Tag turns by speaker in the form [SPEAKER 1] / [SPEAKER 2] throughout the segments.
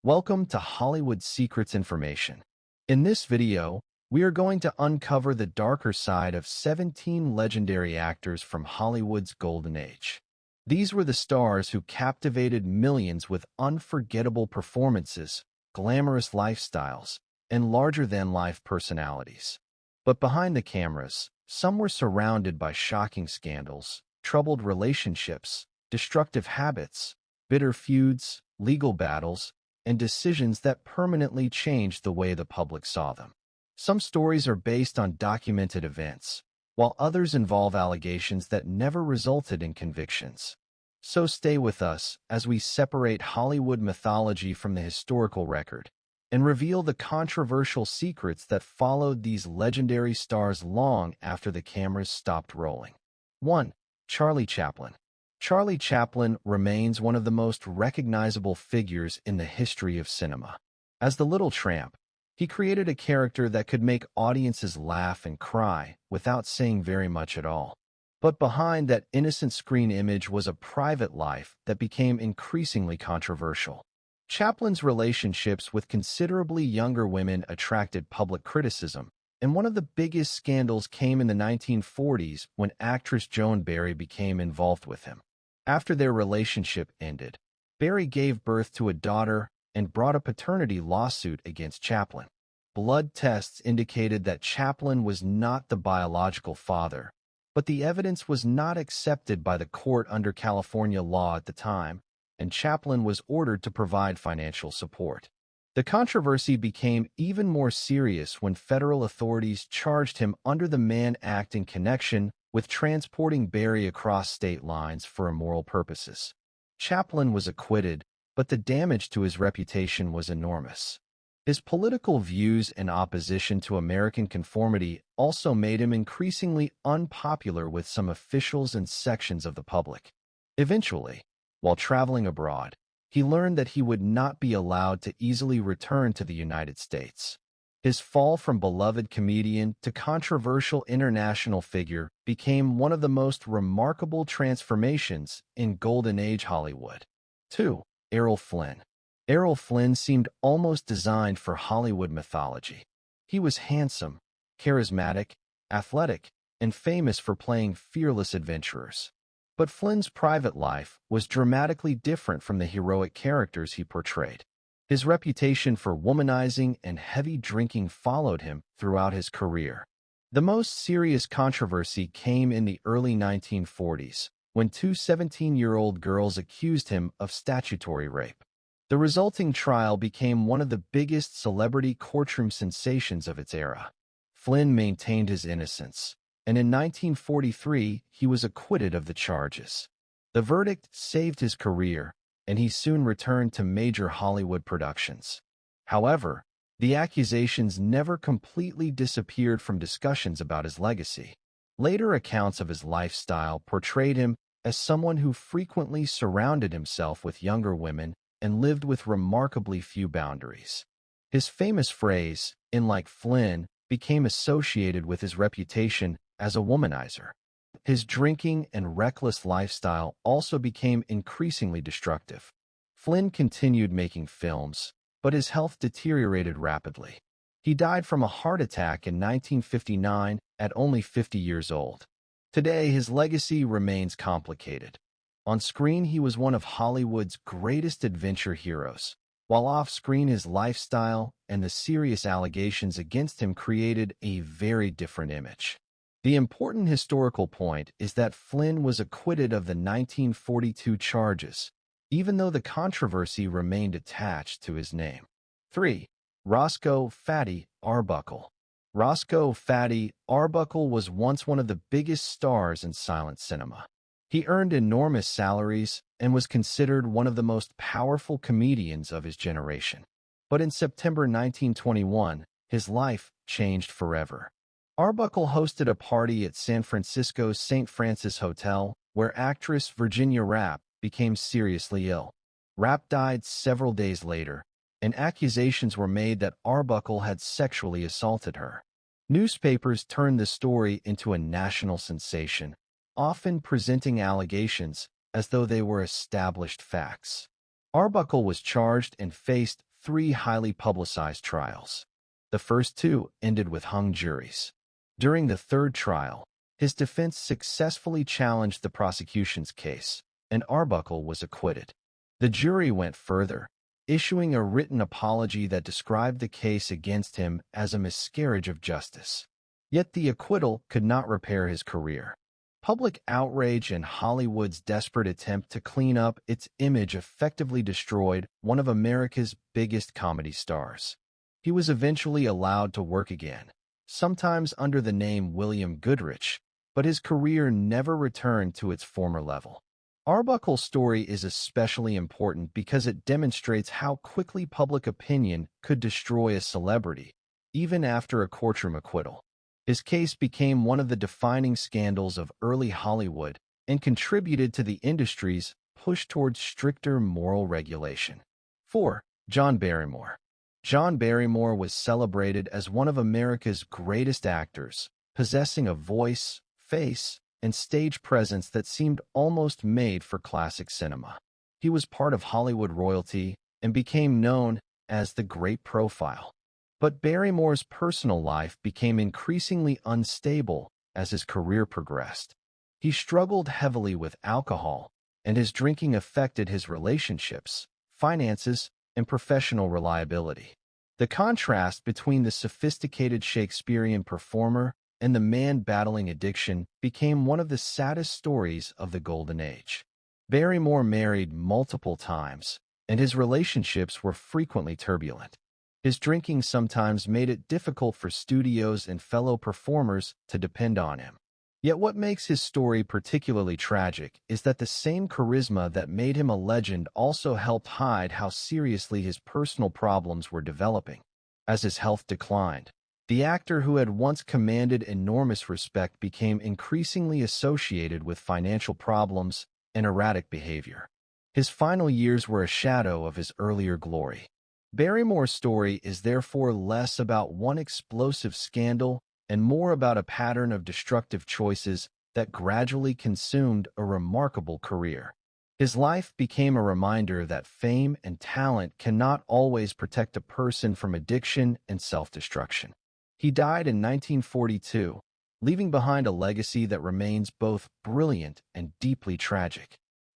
[SPEAKER 1] Welcome to Hollywood Secrets Information. In this video, we are going to uncover the darker side of 17 legendary actors from Hollywood's golden age. These were the stars who captivated millions with unforgettable performances, glamorous lifestyles, and larger-than-life personalities. But behind the cameras, some were surrounded by shocking scandals, troubled relationships, destructive habits, bitter feuds, legal battles, and decisions that permanently changed the way the public saw them. Some stories are based on documented events, while others involve allegations that never resulted in convictions. So stay with us as we separate Hollywood mythology from the historical record and reveal the controversial secrets that followed these legendary stars long after the cameras stopped rolling. 1. Charlie Chaplin. Charlie Chaplin remains one of the most recognizable figures in the history of cinema. As the Little Tramp, he created a character that could make audiences laugh and cry without saying very much at all. But behind that innocent screen image was a private life that became increasingly controversial. Chaplin's relationships with considerably younger women attracted public criticism, and one of the biggest scandals came in the 1940s when actress Joan Barry became involved with him. After their relationship ended, Barry gave birth to a daughter and brought a paternity lawsuit against Chaplin. Blood tests indicated that Chaplin was not the biological father, but the evidence was not accepted by the court under California law at the time, and Chaplin was ordered to provide financial support. The controversy became even more serious when federal authorities charged him under the Mann Act in connection with transporting Barry across state lines for immoral purposes. Chaplin was acquitted, but the damage to his reputation was enormous. His political views and opposition to American conformity also made him increasingly unpopular with some officials and sections of the public. Eventually, while traveling abroad, he learned that he would not be allowed to easily return to the United States. His fall from beloved comedian to controversial international figure became one of the most remarkable transformations in Golden Age Hollywood. 2. Errol Flynn. Errol Flynn seemed almost designed for Hollywood mythology. He was handsome, charismatic, athletic, and famous for playing fearless adventurers. But Flynn's private life was dramatically different from the heroic characters he portrayed. His reputation for womanizing and heavy drinking followed him throughout his career. The most serious controversy came in the early 1940s, when two 17-year-old girls accused him of statutory rape. The resulting trial became one of the biggest celebrity courtroom sensations of its era. Flynn maintained his innocence, and in 1943 he was acquitted of the charges. The verdict saved his career, and he soon returned to major Hollywood productions. However, the accusations never completely disappeared from discussions about his legacy. Later accounts of his lifestyle portrayed him as someone who frequently surrounded himself with younger women and lived with remarkably few boundaries. His famous phrase, "in like Flynn," became associated with his reputation as a womanizer. His drinking and reckless lifestyle also became increasingly destructive. Flynn continued making films, but his health deteriorated rapidly. He died from a heart attack in 1959 at only 50 years old. Today, his legacy remains complicated. On screen, he was one of Hollywood's greatest adventure heroes, while off-screen his lifestyle and the serious allegations against him created a very different image. The important historical point is that Flynn was acquitted of the 1942 charges, even though the controversy remained attached to his name. 3. Roscoe "Fatty" Arbuckle. Roscoe "Fatty" Arbuckle was once one of the biggest stars in silent cinema. He earned enormous salaries and was considered one of the most powerful comedians of his generation. But in September 1921, his life changed forever. Arbuckle hosted a party at San Francisco's St. Francis Hotel, where actress Virginia Rappe became seriously ill. Rappe died several days later, and accusations were made that Arbuckle had sexually assaulted her. Newspapers turned the story into a national sensation, often presenting allegations as though they were established facts. Arbuckle was charged and faced three highly publicized trials. The first two ended with hung juries. During the third trial, his defense successfully challenged the prosecution's case, and Arbuckle was acquitted. The jury went further, issuing a written apology that described the case against him as a miscarriage of justice. Yet the acquittal could not repair his career. Public outrage and Hollywood's desperate attempt to clean up its image effectively destroyed one of America's biggest comedy stars. He was eventually allowed to work again, sometimes under the name William Goodrich, but his career never returned to its former level. Arbuckle's story is especially important because it demonstrates how quickly public opinion could destroy a celebrity, even after a courtroom acquittal. His case became one of the defining scandals of early Hollywood and contributed to the industry's push towards stricter moral regulation. 4. John Barrymore. John Barrymore was celebrated as one of America's greatest actors, possessing a voice, face, and stage presence that seemed almost made for classic cinema. He was part of Hollywood royalty and became known as the Great Profile. But Barrymore's personal life became increasingly unstable as his career progressed. He struggled heavily with alcohol, and his drinking affected his relationships, finances, and professional reliability. The contrast between the sophisticated Shakespearean performer and the man battling addiction became one of the saddest stories of the Golden Age. Barrymore married multiple times, and his relationships were frequently turbulent. His drinking sometimes made it difficult for studios and fellow performers to depend on him. Yet what makes his story particularly tragic is that the same charisma that made him a legend also helped hide how seriously his personal problems were developing. As his health declined, the actor who had once commanded enormous respect became increasingly associated with financial problems and erratic behavior. His final years were a shadow of his earlier glory. Barrymore's story is therefore less about one explosive scandal and more about a pattern of destructive choices that gradually consumed a remarkable career. His life became a reminder that fame and talent cannot always protect a person from addiction and self-destruction. He died in 1942, leaving behind a legacy that remains both brilliant and deeply tragic.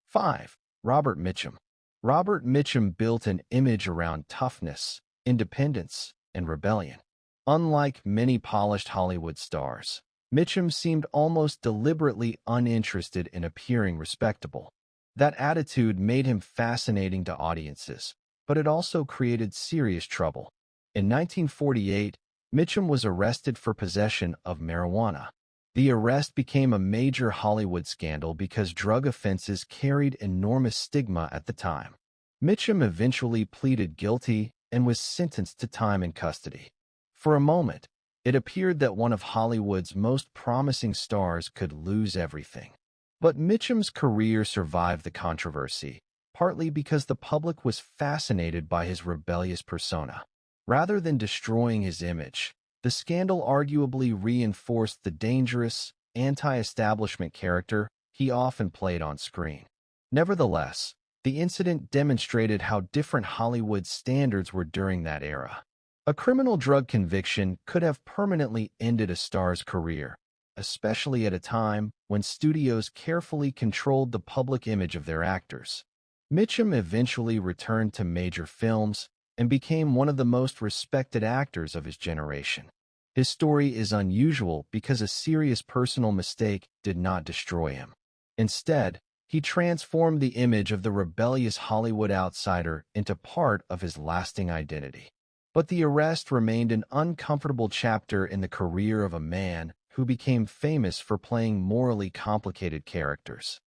[SPEAKER 1] 5. Robert Mitchum. Robert Mitchum built an image around toughness, independence, and rebellion. Unlike many polished Hollywood stars, Mitchum seemed almost deliberately uninterested in appearing respectable. That attitude made him fascinating to audiences, but it also created serious trouble. In 1948, Mitchum was arrested for possession of marijuana. The arrest became a major Hollywood scandal because drug offenses carried enormous stigma at the time. Mitchum eventually pleaded guilty and was sentenced to time in custody. For a moment, it appeared that one of Hollywood's most promising stars could lose everything. But Mitchum's career survived the controversy, partly because the public was fascinated by his rebellious persona. Rather than destroying his image, the scandal arguably reinforced the dangerous, anti-establishment character he often played on screen. Nevertheless, the incident demonstrated how different Hollywood's standards were during that era. A criminal drug conviction could have permanently ended a star's career, especially at a time when studios carefully controlled the public image of their actors. Mitchum eventually returned to major films and became one of the most respected actors of his generation. His story is unusual because a serious personal mistake did not destroy him. Instead, he transformed the image of the rebellious Hollywood outsider into part of his lasting identity. But the arrest remained an uncomfortable chapter in the career of a man who became famous for playing morally complicated characters.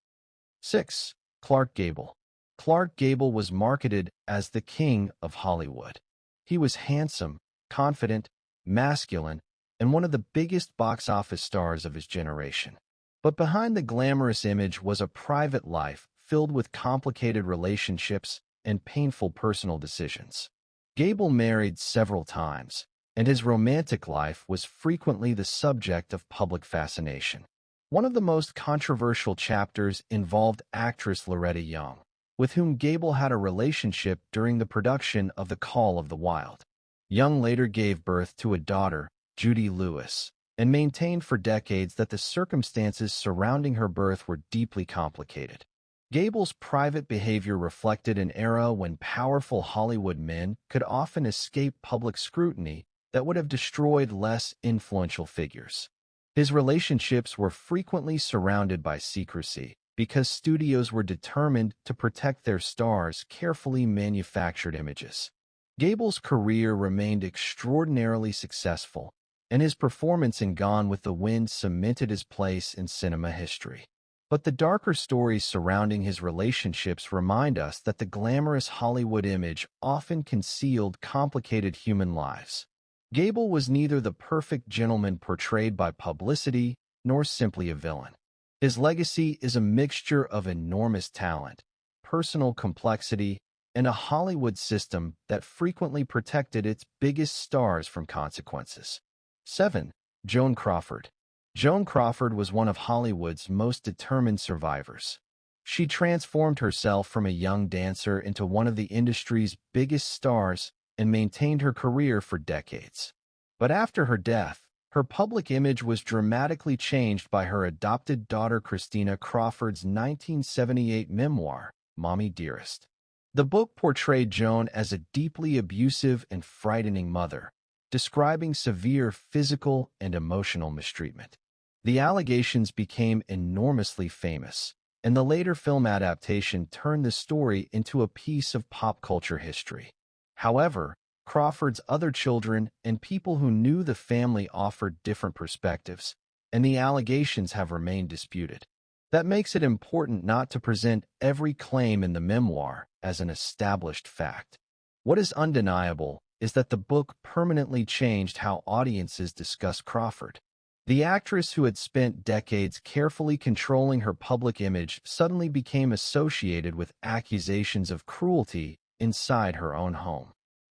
[SPEAKER 1] 6. Clark Gable. Clark Gable was marketed as the king of Hollywood. He was handsome, confident, masculine, and one of the biggest box office stars of his generation. But behind the glamorous image was a private life filled with complicated relationships and painful personal decisions. Gable married several times, and his romantic life was frequently the subject of public fascination. One of the most controversial chapters involved actress Loretta Young. with whom Gable had a relationship during the production of The Call of the Wild. Young later gave birth to a daughter, Judy Lewis, and maintained for decades that the circumstances surrounding her birth were deeply complicated. Gable's private behavior reflected an era when powerful Hollywood men could often escape public scrutiny that would have destroyed less influential figures. His relationships were frequently surrounded by secrecy because studios were determined to protect their stars' carefully manufactured images. Gable's career remained extraordinarily successful, and his performance in Gone with the Wind cemented his place in cinema history. But the darker stories surrounding his relationships remind us that the glamorous Hollywood image often concealed complicated human lives. Gable was neither the perfect gentleman portrayed by publicity nor simply a villain. His legacy is a mixture of enormous talent, personal complexity, and a Hollywood system that frequently protected its biggest stars from consequences. 7. Joan Crawford. Joan Crawford was one of Hollywood's most determined survivors. She transformed herself from a young dancer into one of the industry's biggest stars and maintained her career for decades. But after her death, her public image was dramatically changed by her adopted daughter Christina Crawford's 1978 memoir, Mommy Dearest. The book portrayed Joan as a deeply abusive and frightening mother, describing severe physical and emotional mistreatment. The allegations became enormously famous, and the later film adaptation turned the story into a piece of pop culture history. However, Crawford's other children and people who knew the family offered different perspectives, and the allegations have remained disputed. That makes it important not to present every claim in the memoir as an established fact. What is undeniable is that the book permanently changed how audiences discuss Crawford. The actress who had spent decades carefully controlling her public image suddenly became associated with accusations of cruelty inside her own home.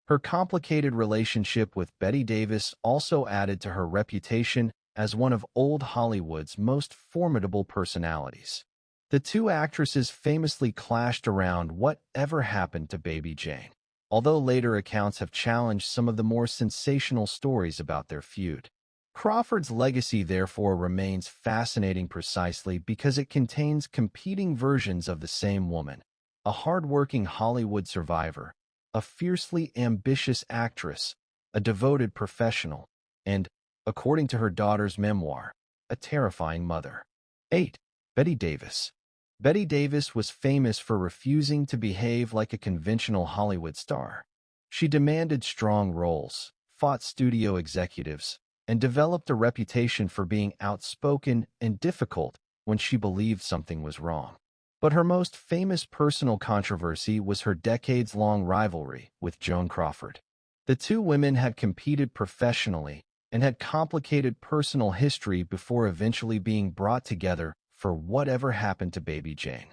[SPEAKER 1] Her complicated relationship with Bette Davis also added to her reputation as one of old Hollywood's most formidable personalities. The two actresses famously clashed around whatever happened to Baby Jane, although later accounts have challenged some of the more sensational stories about their feud. Crawford's legacy therefore remains fascinating precisely because it contains competing versions of the same woman, a hard-working Hollywood survivor, a fiercely ambitious actress, a devoted professional, and, according to her daughter's memoir, a terrifying mother. 8. Bette Davis. Bette Davis was famous for refusing to behave like a conventional Hollywood star. She demanded strong roles, fought studio executives, and developed a reputation for being outspoken and difficult when she believed something was wrong. But her most famous personal controversy was her decades-long rivalry with Joan Crawford. The two women had competed professionally and had complicated personal history before eventually being brought together for whatever happened to Baby Jane.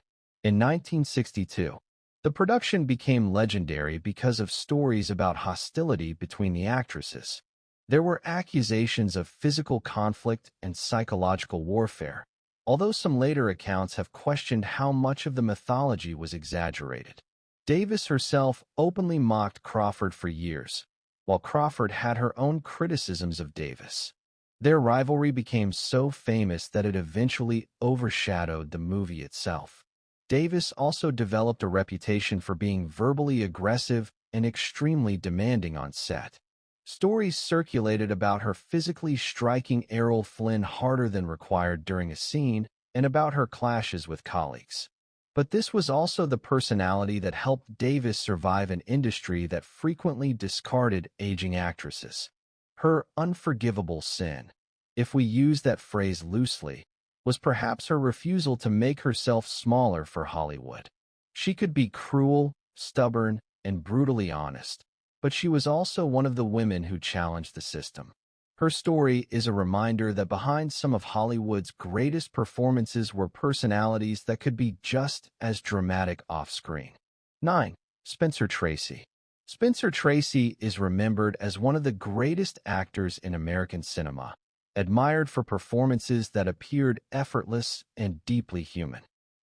[SPEAKER 1] In 1962, the production became legendary because of stories about hostility between the actresses. There were accusations of physical conflict and psychological warfare, although some later accounts have questioned how much of the mythology was exaggerated. Davis herself openly mocked Crawford for years, while Crawford had her own criticisms of Davis. Their rivalry became so famous that it eventually overshadowed the movie itself. Davis also developed a reputation for being verbally aggressive and extremely demanding on set. Stories circulated about her physically striking Errol Flynn harder than required during a scene and about her clashes with colleagues. But this was also the personality that helped Davis survive an industry that frequently discarded aging actresses. Her unforgivable sin, if we use that phrase loosely, was perhaps her refusal to make herself smaller for Hollywood. She could be cruel, stubborn, and brutally honest, but she was also one of the women who challenged the system. Her story is a reminder that behind some of Hollywood's greatest performances were personalities that could be just as dramatic off-screen. 9. Spencer Tracy. Spencer Tracy is remembered as one of the greatest actors in American cinema, admired for performances that appeared effortless and deeply human.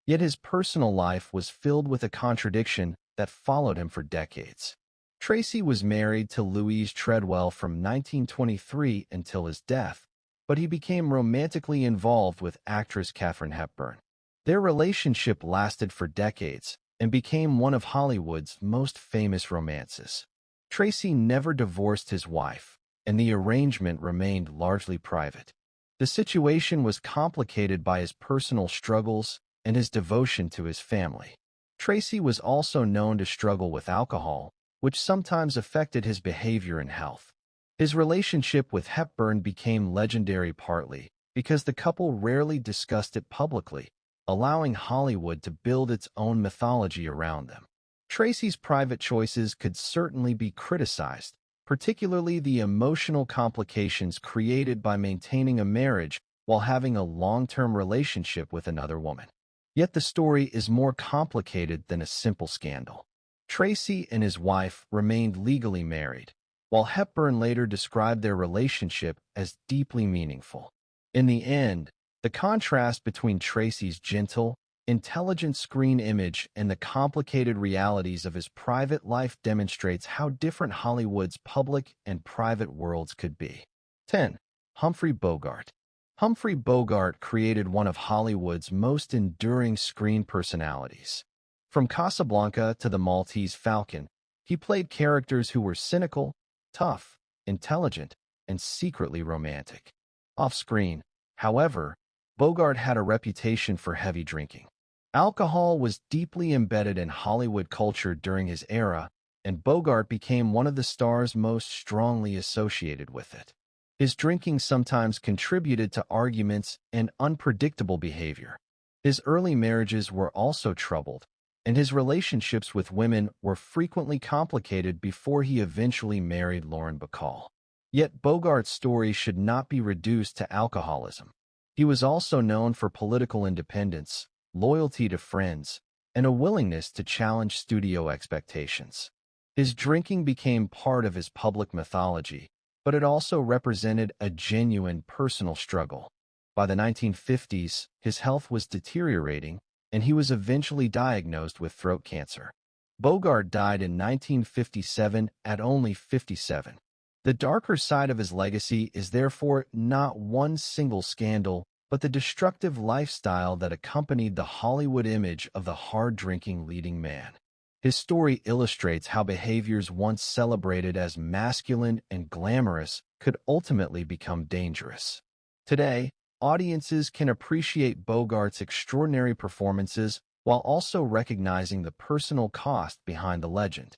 [SPEAKER 1] Yet his personal life was filled with a contradiction that followed him for decades. Tracy was married to Louise Treadwell from 1923 until his death, but he became romantically involved with actress Katharine Hepburn. Their relationship lasted for decades and became one of Hollywood's most famous romances. Tracy never divorced his wife, and the arrangement remained largely private. The situation was complicated by his personal struggles and his devotion to his family. Tracy was also known to struggle with alcohol, which sometimes affected his behavior and health. His relationship with Hepburn became legendary partly because the couple rarely discussed it publicly, allowing Hollywood to build its own mythology around them. Tracy's private choices could certainly be criticized, particularly the emotional complications created by maintaining a marriage while having a long-term relationship with another woman. Yet the story is more complicated than a simple scandal. Tracy and his wife remained legally married, while Hepburn later described their relationship as deeply meaningful. In the end, the contrast between Tracy's gentle, intelligent screen image and the complicated realities of his private life demonstrates how different Hollywood's public and private worlds could be. 10. Humphrey Bogart. Humphrey Bogart created one of Hollywood's most enduring screen personalities. From Casablanca to The Maltese Falcon, he played characters who were cynical, tough, intelligent, and secretly romantic. Off-screen, however, Bogart had a reputation for heavy drinking. Alcohol was deeply embedded in Hollywood culture during his era, and Bogart became one of the stars most strongly associated with it. His drinking sometimes contributed to arguments and unpredictable behavior. His early marriages were also troubled, and his relationships with women were frequently complicated before he eventually married Lauren Bacall. Yet Bogart's story should not be reduced to alcoholism. He was also known for political independence, loyalty to friends, and a willingness to challenge studio expectations. His drinking became part of his public mythology, but it also represented a genuine personal struggle. By the 1950s, his health was deteriorating, and he was eventually diagnosed with throat cancer. Bogart died in 1957 at only 57. The darker side of his legacy is therefore not one single scandal, but the destructive lifestyle that accompanied the Hollywood image of the hard-drinking leading man. His story illustrates how behaviors once celebrated as masculine and glamorous could ultimately become dangerous. Today, audiences can appreciate Bogart's extraordinary performances while also recognizing the personal cost behind the legend.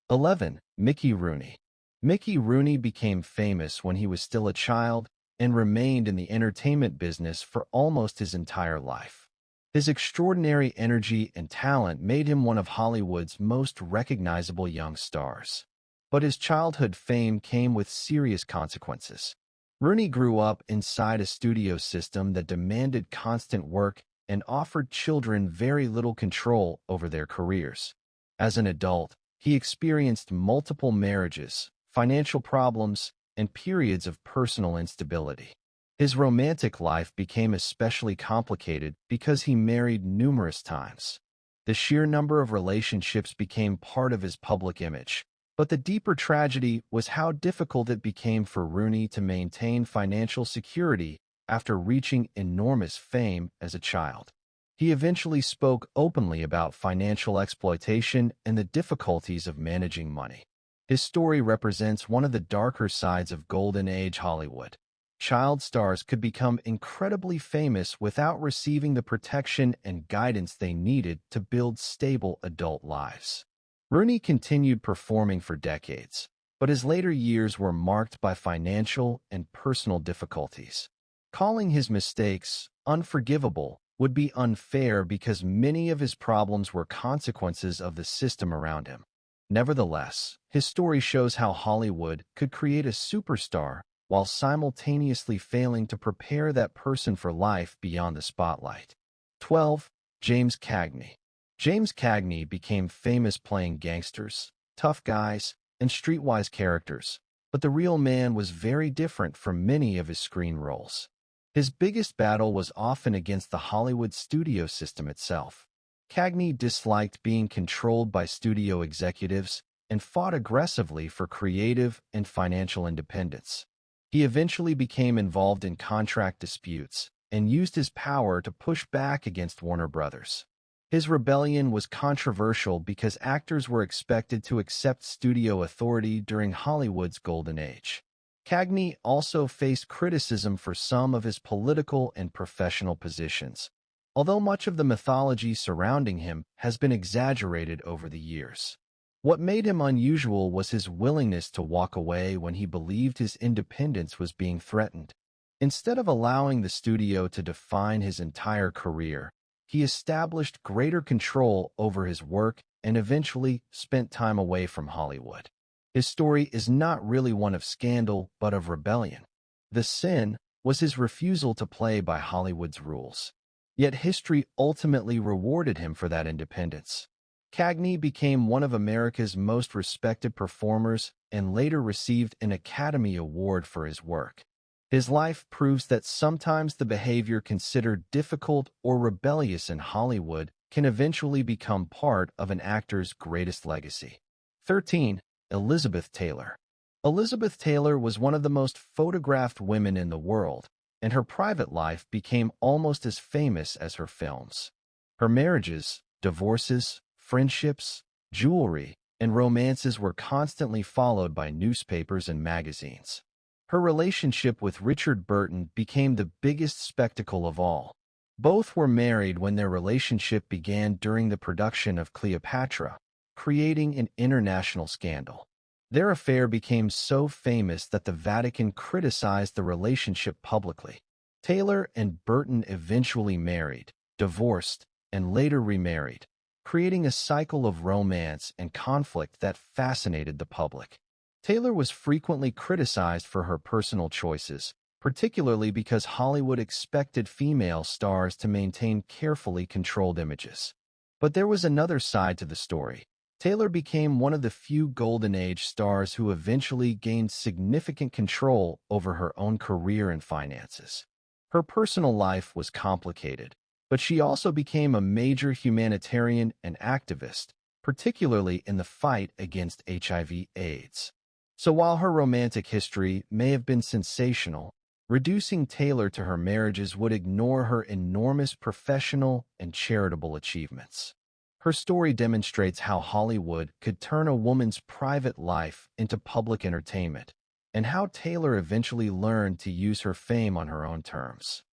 [SPEAKER 1] 11. Mickey Rooney. Mickey Rooney became famous when he was still a child and remained in the entertainment business for almost his entire life. His extraordinary energy and talent made him one of Hollywood's most recognizable young stars. But his childhood fame came with serious consequences. Rooney grew up inside a studio system that demanded constant work and offered children very little control over their careers. As an adult, he experienced multiple marriages, financial problems, and periods of personal instability. His romantic life became especially complicated because he married numerous times. The sheer number of relationships became part of his public image. But the deeper tragedy was how difficult it became for Rooney to maintain financial security after reaching enormous fame as a child. He eventually spoke openly about financial exploitation and the difficulties of managing money. His story represents one of the darker sides of Golden Age Hollywood. Child stars could become incredibly famous without receiving the protection and guidance they needed to build stable adult lives. Rooney continued performing for decades, but his later years were marked by financial and personal difficulties. Calling his mistakes unforgivable would be unfair because many of his problems were consequences of the system around him. Nevertheless, his story shows how Hollywood could create a superstar while simultaneously failing to prepare that person for life beyond the spotlight. 12. James Cagney. James Cagney became famous playing gangsters, tough guys, and streetwise characters, but the real man was very different from many of his screen roles. His biggest battle was often against the Hollywood studio system itself. Cagney disliked being controlled by studio executives and fought aggressively for creative and financial independence. He eventually became involved in contract disputes and used his power to push back against Warner Brothers. His rebellion was controversial because actors were expected to accept studio authority during Hollywood's golden age. Cagney also faced criticism for some of his political and professional positions, although much of the mythology surrounding him has been exaggerated over the years. What made him unusual was his willingness to walk away when he believed his independence was being threatened. Instead of allowing the studio to define his entire career, he established greater control over his work and eventually spent time away from Hollywood. His story is not really one of scandal, but of rebellion. The sin was his refusal to play by Hollywood's rules. Yet history ultimately rewarded him for that independence. Cagney became one of America's most respected performers and later received an Academy Award for his work. His life proves that sometimes the behavior considered difficult or rebellious in Hollywood can eventually become part of an actor's greatest legacy. 13. Elizabeth Taylor. Elizabeth Taylor was one of the most photographed women in the world, and her private life became almost as famous as her films. Her marriages, divorces, friendships, jewelry, and romances were constantly followed by newspapers and magazines. Her relationship with Richard Burton became the biggest spectacle of all. Both were married when their relationship began during the production of Cleopatra, creating an international scandal. Their affair became so famous that the Vatican criticized the relationship publicly. Taylor and Burton eventually married, divorced, and later remarried, creating a cycle of romance and conflict that fascinated the public. Taylor was frequently criticized for her personal choices, particularly because Hollywood expected female stars to maintain carefully controlled images. But there was another side to the story. Taylor became one of the few Golden Age stars who eventually gained significant control over her own career and finances. Her personal life was complicated, but she also became a major humanitarian and activist, particularly in the fight against HIV/AIDS. So while her romantic history may have been sensational, reducing Taylor to her marriages would ignore her enormous professional and charitable achievements. Her story demonstrates how Hollywood could turn a woman's private life into public entertainment, and how Taylor eventually learned to use her fame on her own terms.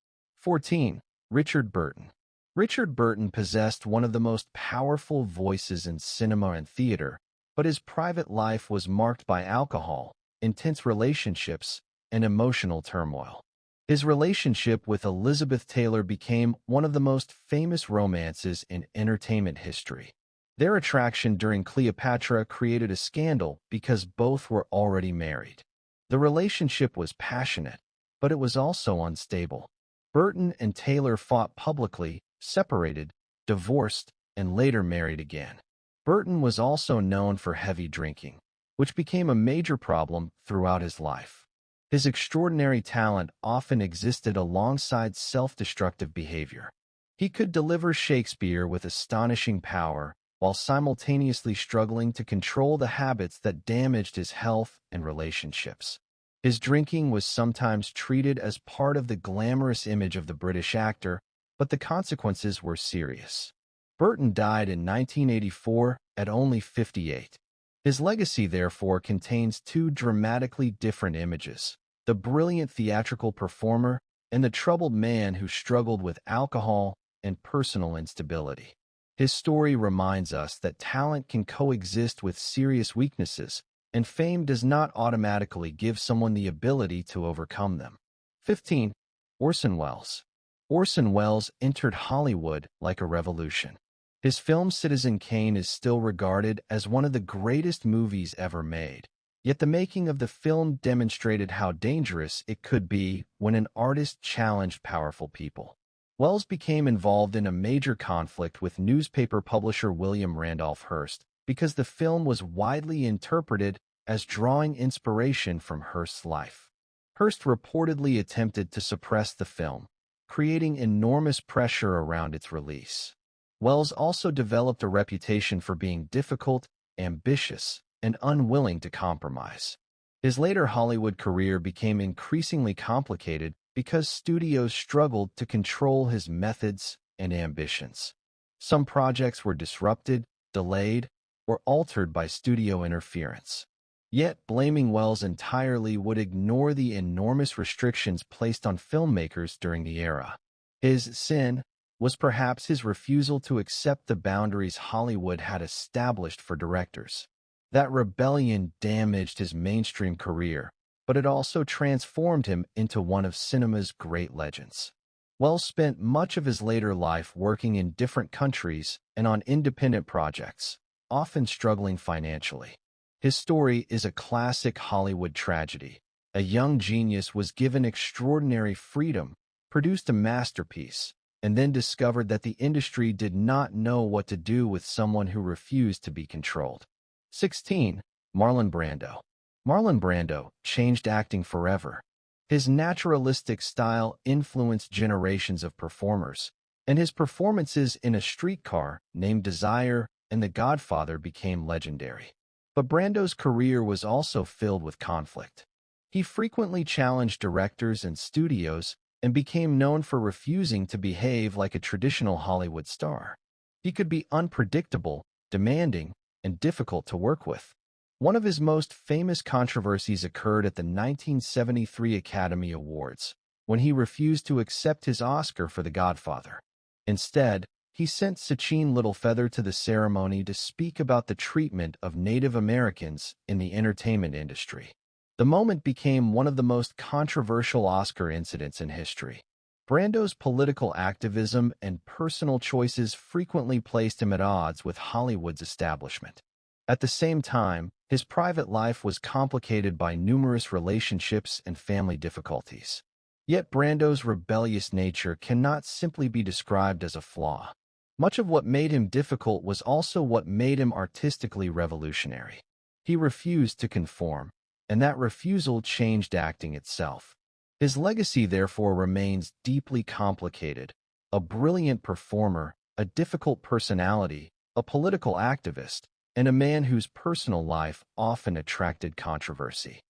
[SPEAKER 1] 14. Richard Burton. Richard Burton possessed one of the most powerful voices in cinema and theater, but his private life was marked by alcohol, intense relationships, and emotional turmoil. His relationship with Elizabeth Taylor became one of the most famous romances in entertainment history. Their attraction during Cleopatra created a scandal because both were already married. The relationship was passionate, but it was also unstable. Burton and Taylor fought publicly, separated, divorced, and later married again. Burton was also known for heavy drinking, which became a major problem throughout his life. His extraordinary talent often existed alongside self-destructive behavior. He could deliver Shakespeare with astonishing power while simultaneously struggling to control the habits that damaged his health and relationships. His drinking was sometimes treated as part of the glamorous image of the British actor, but the consequences were serious. Burton died in 1984 at only 58. His legacy, therefore, contains two dramatically different images: the brilliant theatrical performer and the troubled man who struggled with alcohol and personal instability. His story reminds us that talent can coexist with serious weaknesses, and fame does not automatically give someone the ability to overcome them. 15. Orson Welles. Orson Welles entered Hollywood like a revolution. His film Citizen Kane is still regarded as one of the greatest movies ever made. Yet the making of the film demonstrated how dangerous it could be when an artist challenged powerful people. Welles became involved in a major conflict with newspaper publisher William Randolph Hearst because the film was widely interpreted as drawing inspiration from Hearst's life. Hearst reportedly attempted to suppress the film, creating enormous pressure around its release. Welles also developed a reputation for being difficult, ambitious, and unwilling to compromise. His later Hollywood career became increasingly complicated because studios struggled to control his methods and ambitions. Some projects were disrupted, delayed, or altered by studio interference. Yet, blaming Welles entirely would ignore the enormous restrictions placed on filmmakers during the era. His sin was perhaps his refusal to accept the boundaries Hollywood had established for directors. That rebellion damaged his mainstream career, but it also transformed him into one of cinema's great legends. Welles spent much of his later life working in different countries and on independent projects, often struggling financially. His story is a classic Hollywood tragedy. A young genius was given extraordinary freedom, produced a masterpiece, and then discovered that the industry did not know what to do with someone who refused to be controlled. 16. Marlon Brando. Marlon Brando changed acting forever. His naturalistic style influenced generations of performers, and his performances in A Streetcar Named Desire and The Godfather became legendary. But Brando's career was also filled with conflict. He frequently challenged directors and studios and became known for refusing to behave like a traditional Hollywood star. He could be unpredictable, demanding, and difficult to work with. One of his most famous controversies occurred at the 1973 Academy Awards, when he refused to accept his Oscar for The Godfather. Instead, he sent Sachin Littlefeather to the ceremony to speak about the treatment of Native Americans in the entertainment industry. The moment became one of the most controversial Oscar incidents in history. Brando's political activism and personal choices frequently placed him at odds with Hollywood's establishment. At the same time, his private life was complicated by numerous relationships and family difficulties. Yet Brando's rebellious nature cannot simply be described as a flaw. Much of what made him difficult was also what made him artistically revolutionary. He refused to conform, and that refusal changed acting itself. His legacy therefore remains deeply complicated: a brilliant performer, a difficult personality, a political activist, and a man whose personal life often attracted controversy.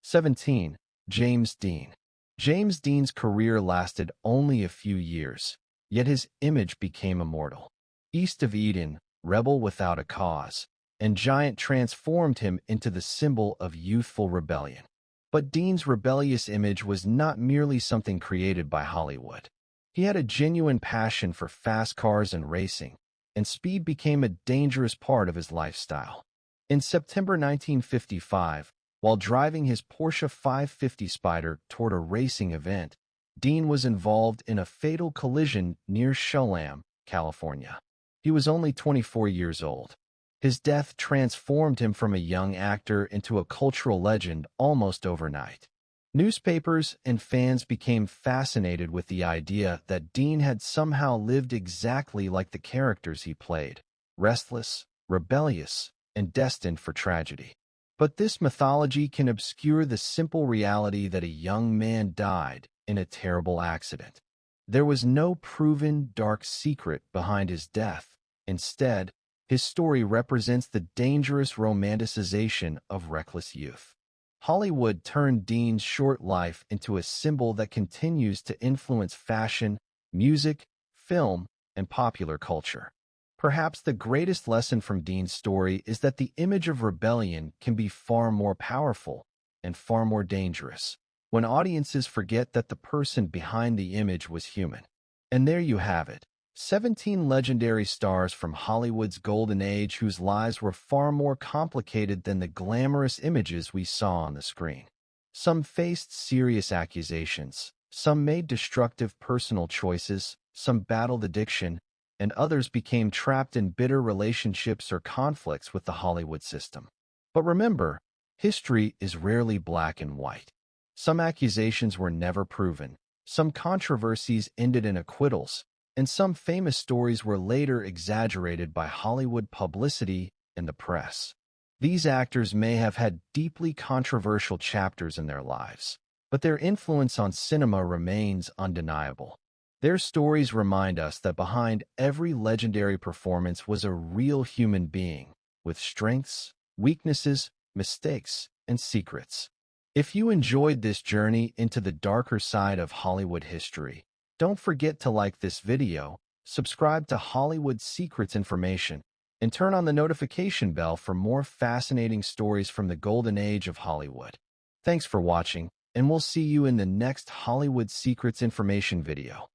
[SPEAKER 1] 17. James Dean. James Dean's career lasted only a few years, yet his image became immortal. East of Eden, Rebel Without a Cause, and Giant transformed him into the symbol of youthful rebellion. But Dean's rebellious image was not merely something created by Hollywood. He had a genuine passion for fast cars and racing, and speed became a dangerous part of his lifestyle. In September 1955, while driving his Porsche 550 Spyder toward a racing event, Dean was involved in a fatal collision near Chollam, California. He was only 24 years old. His death transformed him from a young actor into a cultural legend almost overnight. Newspapers and fans became fascinated with the idea that Dean had somehow lived exactly like the characters he played: restless, rebellious, and destined for tragedy. But this mythology can obscure the simple reality that a young man died in a terrible accident. There was no proven dark secret behind his death. Instead, his story represents the dangerous romanticization of reckless youth. Hollywood turned Dean's short life into a symbol that continues to influence fashion, music, film, and popular culture. Perhaps the greatest lesson from Dean's story is that the image of rebellion can be far more powerful and far more dangerous when audiences forget that the person behind the image was human. And there you have it. 17 legendary stars from Hollywood's golden age whose lives were far more complicated than the glamorous images we saw on the screen. Some faced serious accusations, some made destructive personal choices, some battled addiction, and others became trapped in bitter relationships or conflicts with the Hollywood system. But remember, history is rarely black and white. Some accusations were never proven, some controversies ended in acquittals, and some famous stories were later exaggerated by Hollywood publicity and the press. These actors may have had deeply controversial chapters in their lives, but their influence on cinema remains undeniable. Their stories remind us that behind every legendary performance was a real human being, with strengths, weaknesses, mistakes, and secrets. If you enjoyed this journey into the darker side of Hollywood history, don't forget to like this video, subscribe to Hollywood Secrets Information, and turn on the notification bell for more fascinating stories from the golden age of Hollywood. Thanks for watching, and we'll see you in the next Hollywood Secrets Information video.